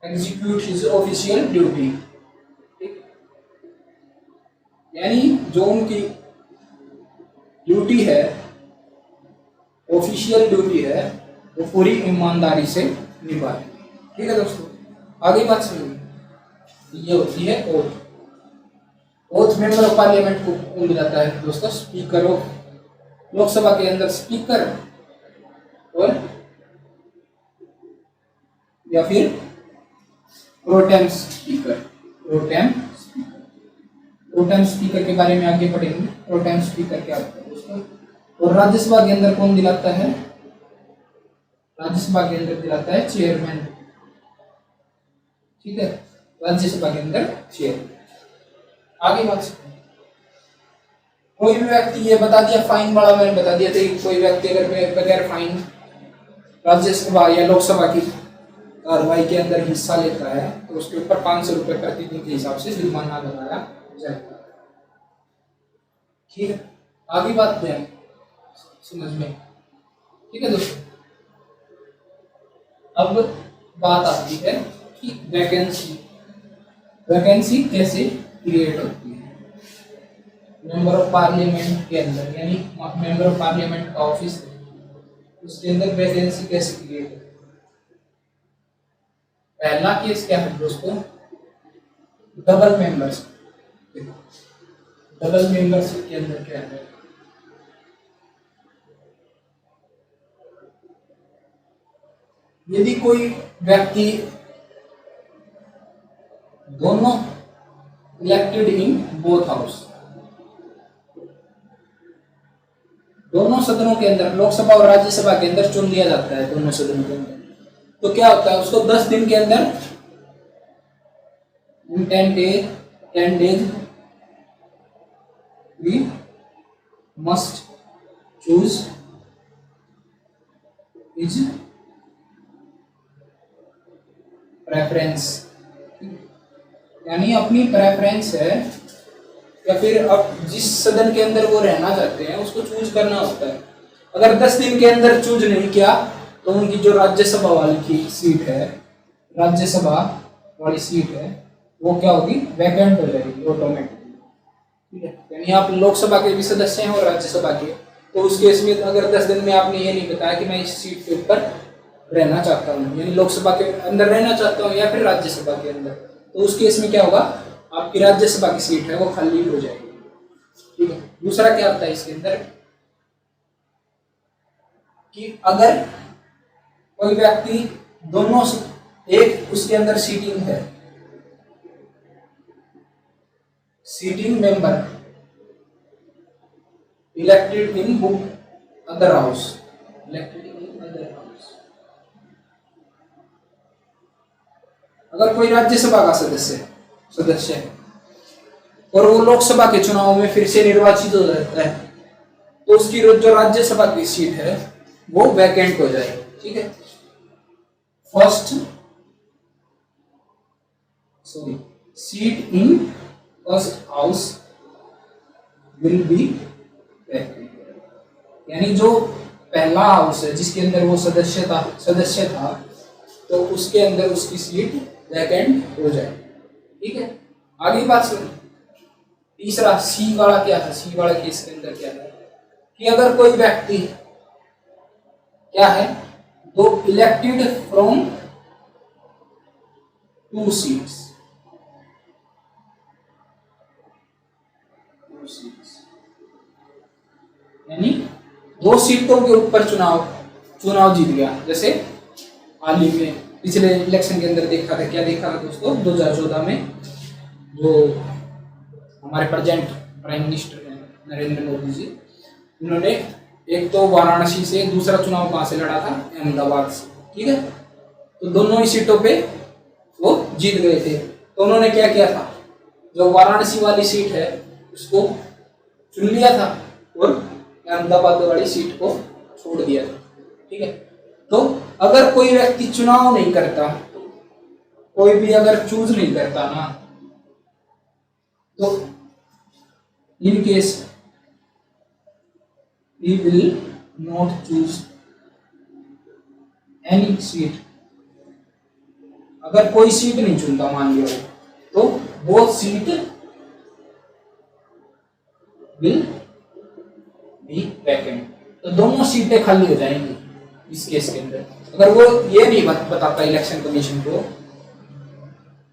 execute his official duty, यानी जो उनकी ड्यूटी है, ऑफिशियल ड्यूटी है, वो पूरी ईमानदारी से निभाए। ठीक है दोस्तों, आगे बात सुनिए। ये होती है oath. Oath member of parliament को कौन जाता है दोस्तों, स्पीकर ऑफ लोकसभा के अंदर स्पीकर, और या फिर प्रोटेम स्पीकर। प्रोटेम स्पीकर के बारे में आगे पढ़ेंगे, प्रोटेम स्पीकर क्या होता है दोस्तों। और राज्यसभा के अंदर कौन दिलाता है, राज्यसभा के अंदर दिलाता है चेयरमैन। ठीक है, राज्यसभा के अंदर चेयरमैन। आगे बात सुनिए। कोई भी व्यक्ति, ये बता दिया फाइन वाला मैंने बता दिया था कि कोई व्यक्ति अगर बगैर फाइन राज्यसभा या लोकसभा की कार्रवाई के अंदर हिस्सा लेता है तो उसके ऊपर 500 रुपए प्रतिदिन के हिसाब से जुर्माना लगाया जाएगा। ठीक है, आगे बात ध्यान समझ में। ठीक है दोस्तों, अब बात आती है कि वैकेंसी कैसे क्रिएट होती है मेंबर ऑफ पार्लियामेंट के अंदर, यानी मेंबर ऑफ पार्लियामेंट का ऑफिस है, उसके अंदर वैकेंसी कैसे क्रिएट होती है। पहला केस क्या है दोस्तों, डबल मेंबरशिप। डबल मेंबरशिप के अंदर क्या है, यदि कोई व्यक्ति दोनों इलेक्टेड इन बोथ हाउस, दोनों सदनों के अंदर, लोकसभा और राज्यसभा के अंदर चुन लिया जाता है दोनों सदनों के अंदर, तो क्या होता है उसको 10 दिन के अंदर, इन 10 days we must choose his preference, यानी अपनी प्रेफरेंस है या फिर अब जिस सदन के अंदर वो रहना चाहते हैं उसको चूज करना होता है। अगर 10 दिन के अंदर चूज नहीं किया तो उनकी जो राज्यसभा वाली की सीट है, राज्यसभा वाली सीट है, वो क्या होगी, वैकेंट हो जाएगी ऑटोमेटिकली। ठीक है, यानी आप लोकसभा के भी सदस्य हैं और राज्यसभा के, तो उस केस में अगर 10 दिन में आपने ये नहीं बताया कि मैं इस सीट के ऊपर रहना चाहता हूँ, यानी लोकसभा के अंदर रहना चाहता हूँ या फिर राज्यसभा के अंदर, तो उस केस में क्या होगा, आपकी राज्यसभा की सीट है वो खाली हो जाएगी। ठीक है, दूसरा क्या आता है इसके अंदर कि अगर कोई व्यक्ति दोनों एक उसके अंदर सीटिंग है, seating member elected in other house, elected in other house, अगर कोई राज्यसभा का सदस्य है और वो लोकसभा के चुनाव में फिर से निर्वाचित हो जाता है, तो उसकी जो राज्यसभा की सीट है वो वैकेंट हो जाएगी। ठीक है, seat in first house will be vacant, यानी जो पहला हाउस है जिसके अंदर वो सदस्य था तो उसके अंदर उसकी सीट वैकेंट हो जाए। ठीक है, आगे बात सुन। तीसरा सी वाला क्या है, सी वाला केस के अंदर क्या है कि अगर कोई व्यक्ति क्या है, दो इलेक्टेड फ्रॉम 2 सीट्स, यानी 2 सीटों के ऊपर चुनाव जीत गया। जैसे हाल ही में पिछले इलेक्शन के अंदर देखा था, क्या देखा था दोस्तों, 2014 में जो हमारे प्रेजेंट प्राइम मिनिस्टर हैं नरेंद्र मोदी जी, उन्होंने एक तो वाराणसी से, दूसरा चुनाव कहाँ से लड़ा था, अहमदाबाद से। ठीक है, तो दोनों ही सीटों पे वो जीत गए थे। तो उन्होंने क्या किया था, जो वाराणसी वाली सीट है उसको चुन लिया था और अहमदाबाद वाली सीट को छोड़ दिया था। ठीक है, तो अगर कोई व्यक्ति चुनाव नहीं करता, कोई भी अगर चूज नहीं करता ना, तो in case he will not choose any seat, अगर कोई सीट नहीं चुनता मान लिया तो वो सीट will be vacant, तो दोनों सीटें खाली हो जाएंगी इस केस के अंदर। अगर वो ये नहीं बताता इलेक्शन कमीशन को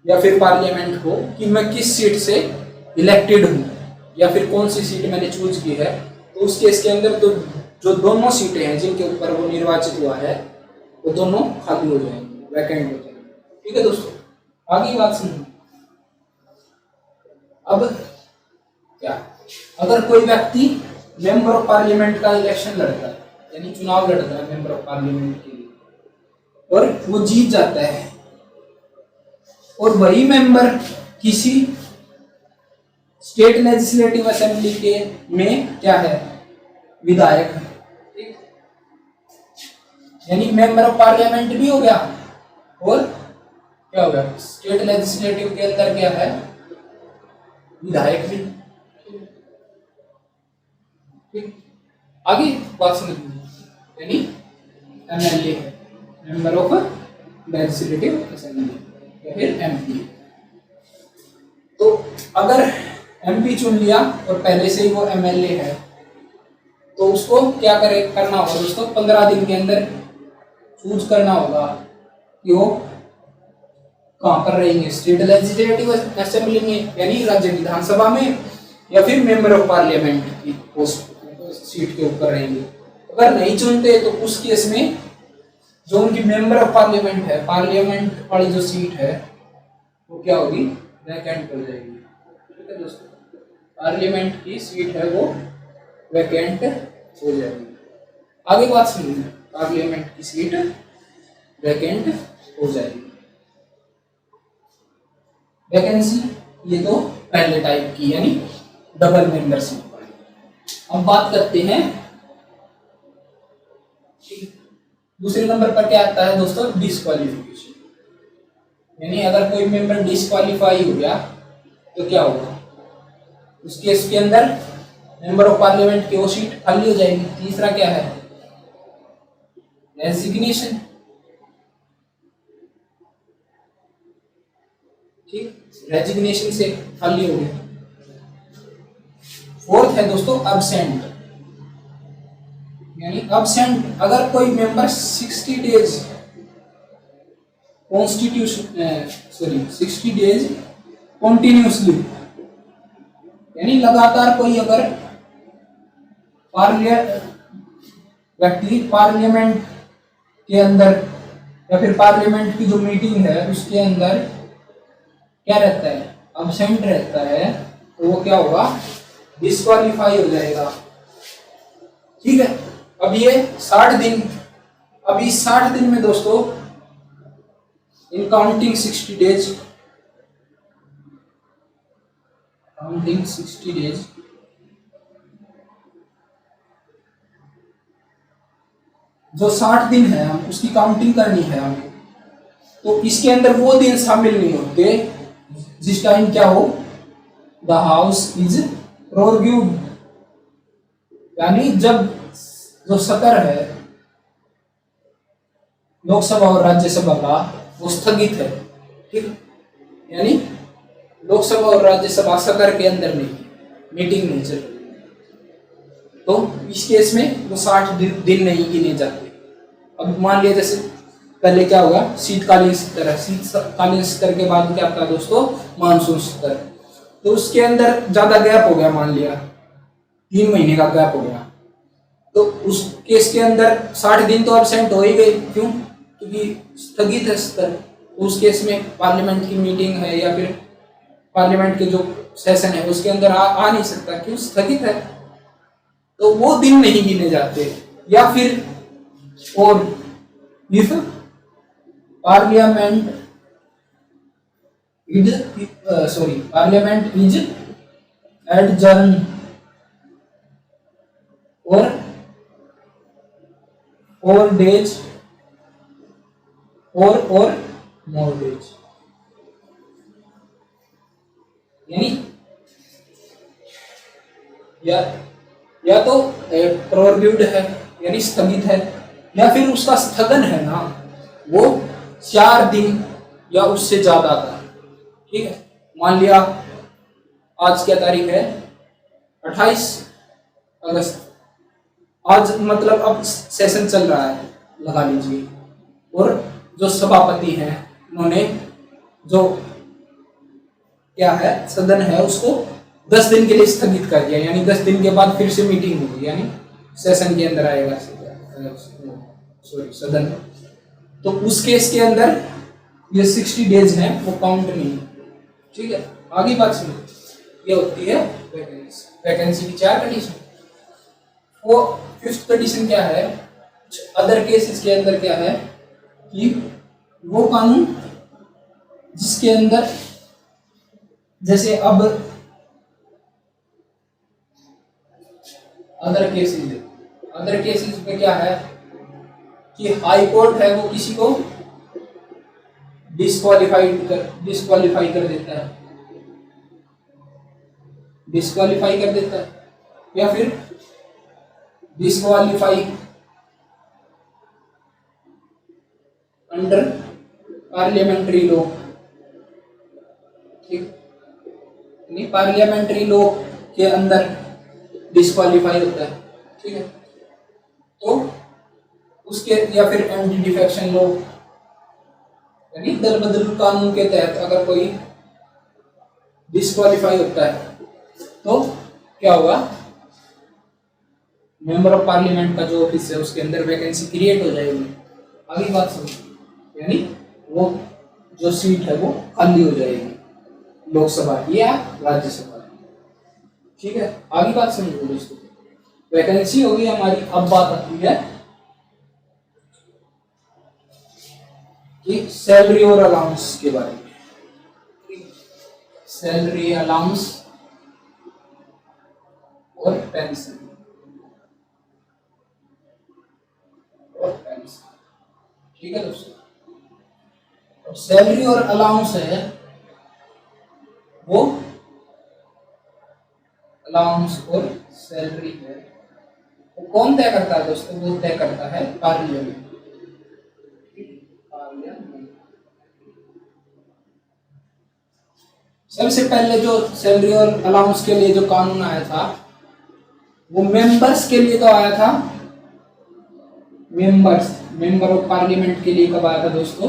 या फिर पार्लियामेंट को कि मैं किस सीट से इलेक्टेड हूं या फिर कौन सी सीट मैंने चूज की है, तो उस केस के अंदर तो जो दोनों सीटें हैं जिनके ऊपर वो निर्वाचित हुआ है वो दोनों खाली हो जाएंगी, वैकेंट हो जाएंगी। ठीक है दोस्तों, आगे बात सुनिए। अब क्या, अगर कोई व्यक्ति मेंबर ऑफ पार्लियामेंट का इलेक्शन लड़ता है, यानी चुनाव लड़ता है मेंबर ऑफ पार्लियामेंट के लिए, और वो जीत जाता है, और वही मेंबर किसी स्टेट लेजिस्लेटिव असेंबली के में क्या है, विधायक है। ठीक, यानी मेंबर ऑफ पार्लियामेंट भी हो गया और क्या हो गया, स्टेट लेजिस्लेटिव के अंदर क्या है, विधायक भी। ठीक, आगे बात समझिए, यानी एमएलए है, मेंबर ऑफ लेजिस्लेटिव असेंबली या फिर एमपी। तो अगर एमपी चुन लिया और पहले से ही वो एमएलए है, तो उसको क्या करना होगा दोस्तों, 15 दिन के अंदर चूज करना होगा कि वो कहाँ पर रहेंगे, स्टेट लेजिस्लेटिव असेंबली में यानी राज्य विधानसभा में, या फिर मेंबर ऑफ पार्लियामेंट की पोस्ट सीट के ऊपर रहेंगे। अगर नहीं चुनते तो उस केस में जो उनकी मेंबर ऑफ पार्लियामेंट है, पार्लियामेंट वाली जो सीट है वो क्या होगी, वैकेंट हो जाएगी। ठीक है दोस्तों, पार्लियामेंट की सीट है वो वैकेंट हो जाएगी। आगे बात सुनिए, पार्लियामेंट की सीट वैकेंट हो जाएगी। वैकेंसी ये तो पहले टाइप की यानी डबल मेंबरशिप वाली। अब बात करते हैं दूसरे नंबर पर क्या आता है दोस्तों, डिस्क्वालिफिकेशन। यानी अगर कोई मेंबर डिस्क्वालीफाई हो गया तो क्या होगा, उस केस के अंदर मेंबर ऑफ पार्लियामेंट की वो सीट खाली हो जाएगी। तीसरा क्या है, रेजिग्नेशन। ठीक, रेजिग्नेशन से खाली हो गया। फोर्थ है दोस्तों अब्सेंट। यानी अब्सेंट अगर कोई member 60 days constitution 60 days continuously, यानी लगातार कोई अगर व्यक्ति पार्लियामेंट के अंदर या फिर पार्लियामेंट की जो मीटिंग है उसके अंदर क्या रहता है, अब्सेंट रहता है, तो वो क्या होगा, डिस्क्वालीफाई हो जाएगा। ठीक है, अब ये 60 दिन, अब इस 60 दिन में दोस्तों इन काउंटिंग 60 डेज, काउंटिंग 60 डेज, जो 60 दिन है हम उसकी काउंटिंग करनी है हमें, तो इसके अंदर वो दिन शामिल नहीं होते जिस टाइम क्या हो, द हाउस इज प्रोरग्यूड, यानी जब जो सत्र है लोकसभा और राज्यसभा का वो स्थगित है। ठीक, यानी लोकसभा और राज्यसभा सत्र के अंदर नहीं, मीटिंग नहीं चल रही, तो इस केस में वो 60 दिन नहीं गिने जाते। अब मान लिया जैसे पहले क्या होगा, शीतकालीन सत्र है, शीतकालीन सत्र के बाद क्या आता है दोस्तों, मानसून सत्र, तो उसके अंदर ज्यादा गैप हो गया, मान लिया 3 महीने का गैप हो गया, तो उस केस के अंदर 60 दिन तो एब्सेंट हो ही गए। क्यों, क्योंकि स्थगित है सत्र। उस केस में पार्लियामेंट की मीटिंग है या फिर पार्लियामेंट के जो सेशन है उसके अंदर आ नहीं सकता, क्यों, स्थगित है, तो वो दिन नहीं गिने जाते। या फिर और इफ पार्लियामेंट इज एडजर्न और 4 days और more days, यानी या तो प्रोरग्यूड है यानी स्थगित है, या फिर उसका स्थगन है ना वो 4 दिन या उससे ज्यादा का। ठीक है, मान लिया आज क्या तारीख है, 28 अगस्त, आज मतलब अब सेशन चल रहा है लगा लीजिए, और जो सभापति हैं उन्होंने जो क्या है सदन है उसको 10 दिन के लिए स्थगित कर दिया, यानी 10 दिन के बाद फिर से मीटिंग होगी, यानी सेशन के अंदर आएगा सदन। तो उस केस के अंदर ये 60 डेज हैं वो काउंट नहीं। ठीक है, आगे बात सुनो, ये होती है वैकेंसी की 4 कंडीशन। वो 5th कंडीशन क्या है, अदर केसेस के अंदर क्या है कि वो कानून जिसके अंदर जैसे अब अदर केसेस में क्या है कि हाई कोर्ट है वो किसी को डिस्क्वालीफाई कर देता है, या फिर डिस्क्वालीफाई अंडर पार्लियामेंट्री लॉ। ठीक, नहीं पार्लियामेंट्री लॉ के अंदर डिस्क्वालीफाई होता है। ठीक है, तो उसके या फिर एंटी डिफेक्शन लॉ यानी दल बदल कानून के तहत अगर कोई डिस्क्वालीफाई होता है तो क्या होगा, मेंबर ऑफ पार्लियामेंट का जो ऑफिस है उसके अंदर वैकेंसी क्रिएट हो जाएगी। आगे बात सुनो, यानी वो जो सीट है वो खाली हो जाएगी। लोकसभा या राज्यसभा। ठीक है, आगे बात समझो दोस्तों। वैकेंसी होगी हमारी। अब बात आती है कि सैलरी और अलाउंस के बारे में। सैलरी, अलाउंस और पेंशन ठीक है दोस्तों। और सैलरी और अलाउंस है वो, अलाउंस और सैलरी है वो कौन तय करता है दोस्तों? वो तय करता है पार्लियामेंट। सबसे पहले जो सैलरी और अलाउंस के लिए जो कानून आया था वो मेंबर्स के लिए तो आया था। मेंबर ऑफ पार्लियामेंट के लिए कब आया था दोस्तों?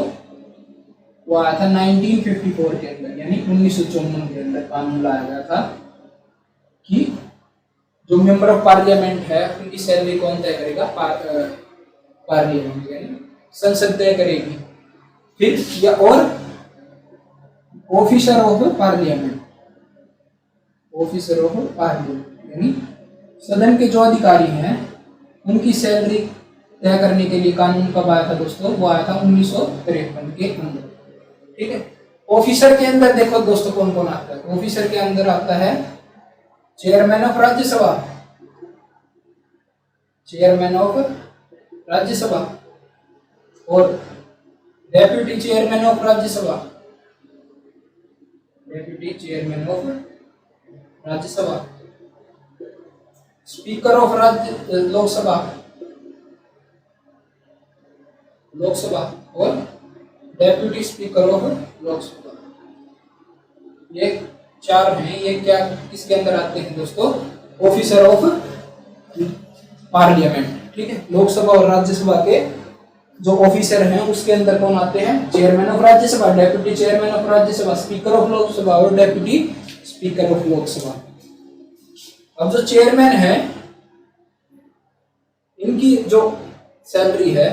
वो आया था 1954 के अंदर, यानी 1954 के अंदर कानून लाया गया था कि जो मेंबर ऑफ पार्लियामेंट है उनकी सैलरी कौन तय करेगा? पार्लियामेंट यानी संसद तय करेगी। फिर या और officer of parliament, officer of parliament यानी सदन के जो अधिकारी हैं उनकी सैलरी तय करने के लिए कानून कब आया था दोस्तों? वो आया था 1953 के अंदर। ठीक है, ऑफिसर के अंदर देखो दोस्तों कौन कौन आता है। ऑफिसर के अंदर आता है chairman of Rajya Sabha, chairman of Rajya Sabha, और deputy chairman of Rajya Sabha, deputy chairman of Rajya Sabha, speaker of Rajya Lok Sabha, Lok Sabha, और डेप्यूटी स्पीकर ऑफ लोकसभा। ये चार हैं। ये क्या किसके अंदर आते हैं दोस्तों? Officer of parliament. ठीक है, लोकसभा और राज्यसभा के जो ऑफिसर हैं उसके अंदर कौन आते हैं? Chairman of Rajya Sabha, deputy chairman of Rajya Sabha, speaker of Lok Sabha और डेप्यूटी स्पीकर ऑफ लोकसभा। अब जो चेयरमैन है इनकी जो सैलरी है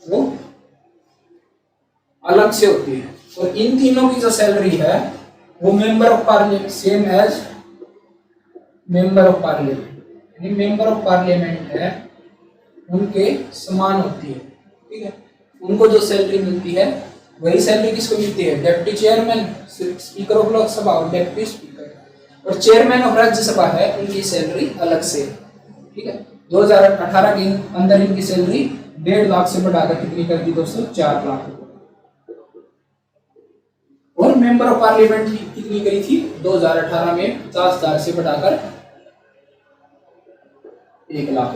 वो अलग से होती है, और इन तीनों की जो सैलरी है वो member of parliament, same as member of parliament, यानी मेंबर ऑफ पार्लियामेंट है उनके समान होती है। ठीक है, उनको जो सैलरी मिलती है वही सैलरी किसको मिलती है? Deputy chairman, speaker of Lok Sabha और डेप्यूटी स्पीकर। और चेयरमैन ऑफ राज्यसभा है उनकी सैलरी अलग से। ठीक है, 2018 के अंदर इनकी सैलरी 1.5 लाख से बढ़ाकर कितनी कर दी दोस्तों? 4 लाख। और मेंबर ऑफ पार्लियामेंट की कितनी करी थी 2018 में? 50,000 से बढ़ाकर 1 लाख।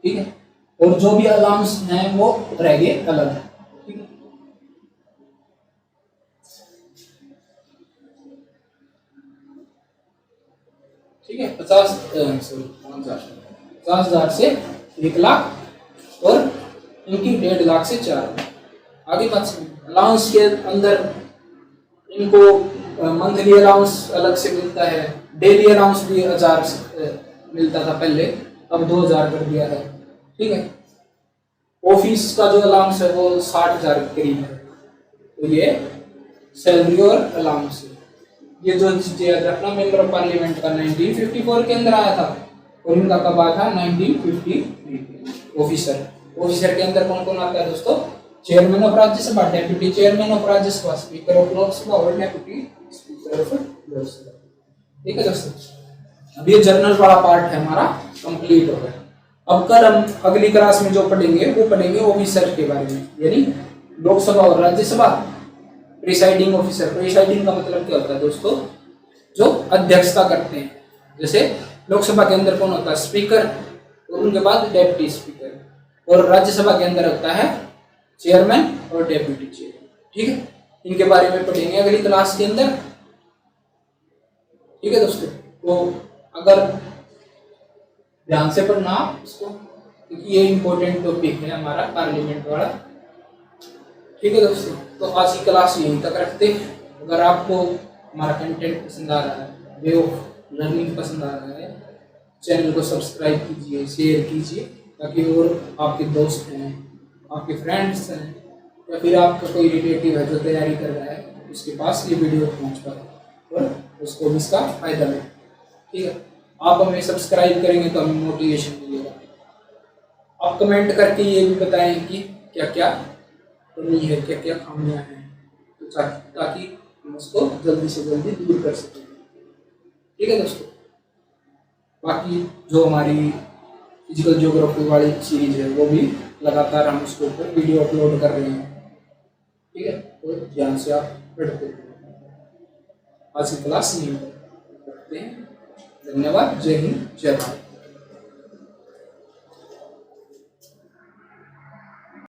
ठीक है, और जो भी अलाउंस हैं वो रह गए अलग। ठीक है, ठीक है, 50,000 से 1 लाख और इनकी 1.5 लाख से 4 लाख। आगे बात सुनिए। अलाउंस के अंदर इनको मंथली अलाउंस अलग से मिलता है, डेली अलाउंस भी 1000 मिलता था पहले, अब 2000 कर दिया है। ठीक है, ऑफिस का जो अलाउंस है वो 60,000 के करीब है। तो ये सैलरी और अलाउंस है। ये जो चीजें याद रखना, मेंबर ऑफ पार्लियामेंट का 1954 के अंदर आया था और इनका कब आया था? 1953। ऑफिसर के अंदर कौन कौन आता है दोस्तों? Chairman of Rajya Sabha, deputy chairman of Rajya Sabha, speaker of Lok Sabha और डेप्यूटी स्पीकर ऑफ लोकसभा। ठीक है दोस्तों, अब ये जर्नल वाला पार्ट है हमारा कंप्लीट हो गया। अब कल हम अगली क्लास में जो पढ़ेंगे वो पढ़ेंगे ऑफिसर के बारे में, यानी लोकसभा और राज्यसभा प्रिसाइडिंग ऑफिसर। प्रिसाइडिंग का मतलब क्या होता है दोस्तों? जो अध्यक्षता करते हैं। जैसे लोकसभा के अंदर कौन होता है? स्पीकर, और उनके बाद डेप्यूटी स्पीकर, और राज्यसभा के अंदर होता है चेयरमैन और डेप्यूटी चेयरमैन। ठीक है, इनके बारे में पढ़ेंगे अगली क्लास के अंदर। ठीक है दोस्तों, तो अगर ध्यान से पढ़ना इसको, क्योंकि ये इंपॉर्टेंट टॉपिक है हमारा पार्लियामेंट वाला। ठीक है दोस्तों, तो आज की क्लास यहीं तक रखते हैं। अगर आपको हमारा कंटेंट पसंद आ रहा है, वे ऑफ लर्निंग पसंद आ रहा है, चैनल को सब्सक्राइब कीजिए, शेयर कीजिए, ताकि और आपके दोस्त हैं, आपके फ्रेंड्स हैं, या फिर आपका कोई रिलेटिव है जो तैयारी कर रहा है, उसके पास ये वीडियो पहुंच पाए और उसको भी इसका फायदा मिले। ठीक है, आप हमें सब्सक्राइब करेंगे तो हमें मोटिवेशन मिलेगा। आप कमेंट करके ये भी बताएं कि क्या क्या कमी है, क्या क्या खामियां हैं, तो ताकि हम उसको जल्दी से जल्दी दूर कर सकें। ठीक है दोस्तों, बाकी जो हमारी फिजिकल ज्योग्राफी वाली सीरीज है वो भी लगातार हम उसके ऊपर वीडियो अपलोड कर रहे हैं। ठीक है, तो ध्यान से आप पढ़ते हैं। आज की क्लास यहीं पर रखते हैं। धन्यवाद। जय हिंद, जय भारत।